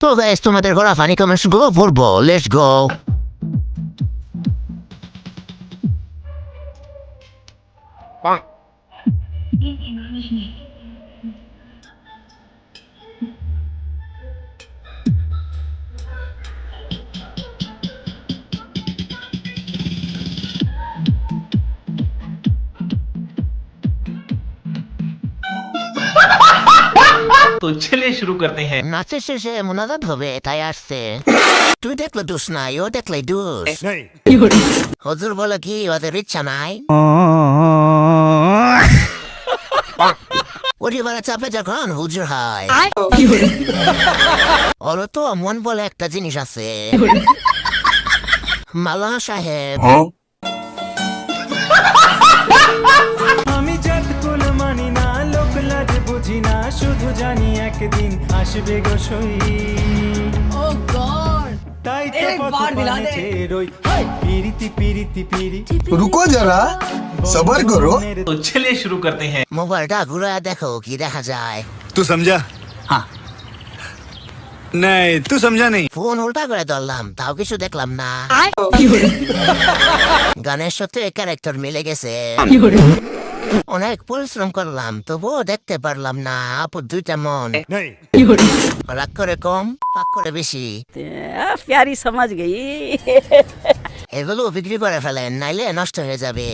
তো গাইস তোমাদের করা ফানি কমেন্টস গুলো পড়বো, লেটস গো। तो चलिए शुरू करते हैं। নাচের শেষে মোনাজাত হবে তাই আসছে। তুই দেখলে দোষ নাই, ও দেখলে দোষ। হুজুর বলে কি ওদের ইচ্ছা নাই? পরিবারের চাপে যখন হুজুর হয়, ওর তো মন বলে একটা জিনিস আছে। মাওলানা সাহেব আমি জাতকুল মানি না, লোক লাজ বুঝি না, শুধু জানি একদিন আসবে গো সই। Oh God! তাই তো एक পথ बार दिला পানে दे। চেয়ে রই, পিরিতি পিরিতি পিরিতি। रुको जरा सबर करो। तो चलिए शुरू करते हैं। মোবাইলটা ঘুরে দেখো কি দেখা যায়। तू समझा? हाँ। नहीं तू समझा नहीं। ফোন উল্টা করে ধরলাম, তাও কিছু দেখলাম না। গানের সাথে ক্যারেক্টার মিলে গেছে। অনেক পরিশ্রম করলাম, তবুও দেখতে পারলাম না আপু দুইটা মন। नहीं রাগ করে কম, পাক করে বেশি। प्यारी समझ गई। এগুলো বিক্রি করে ফেলেন, নাইলে নষ্ট হয়ে যাবে।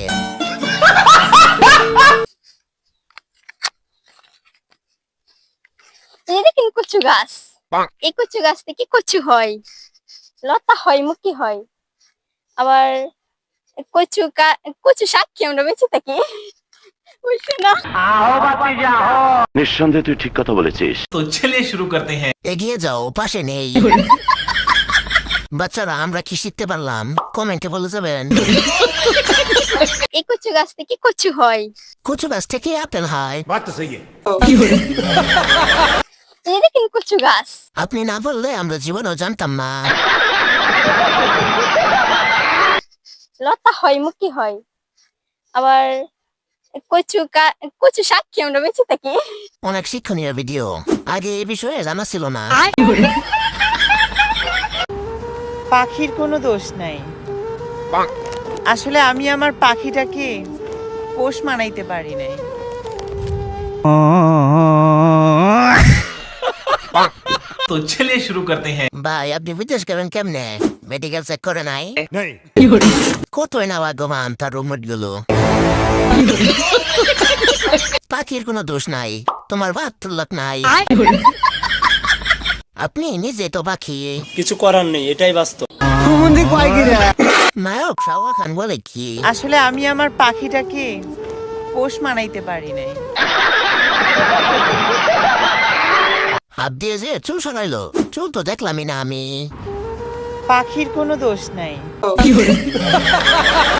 এই দেখেন কচু গাছ, এই কচু গাছ থেকে কচু হয়, লতা হয়, মুখি হয়, আবার কচু শাক খেয়ে আমরা বেঁচে থাকি, বুঝছো না? নিঃসন্দেহে তুই ঠিক কথা বলেছিস। तो चलिए शुरू करते हैं। এগিয়ে যাও, পাশে নেই। বাচ্চারা আমরা কি শিখতে পারলাম কমেন্টে বলে যাবেন। এই কচু গাছ থেকে কচু হয়, কচু গাছ থেকে আপেল হয়। बात तो सही है। এই দেখেন কচু গাছ, আপনি না বললে আমরা জীবনও জানতাম না। লতা হয়, মুখি হয়, আবার কচু শাক খেয়ে আমরা বেঁচে থাকি। অনেক শিক্ষণীয় ভিডিও, আগে এই বিষয়ে জানা ছিল না। পাখির কোনো দোষ নাই। আসলে আমি আমার পাখিটাকে পোষ মানাইতে পারি নাই। तो चलिए शुरू करते हैं। ভাই আপনি বিদেশ গেলেন কেমনে? মেডিকেল চেক করে নাই? नहीं কতই না ভাগ্যবান তার রুমমেট গুলো। পাখির কোনো দোষ নাই, তোমার বাহাত্তর লাখ নাই। আপনি নিজে তো পাখি। কিছু করার নেই, এটাই বাস্তব। নায়ক শাহরুখ খান বলে কি? আসলে আমি আমার পাখিটাকে পোষ মানাইতে পারি নাই। হাত দিয়ে যে চুল সরাইলো, চুল তো দেখলামই না আমি। পাখির কোনো দোষ নাই।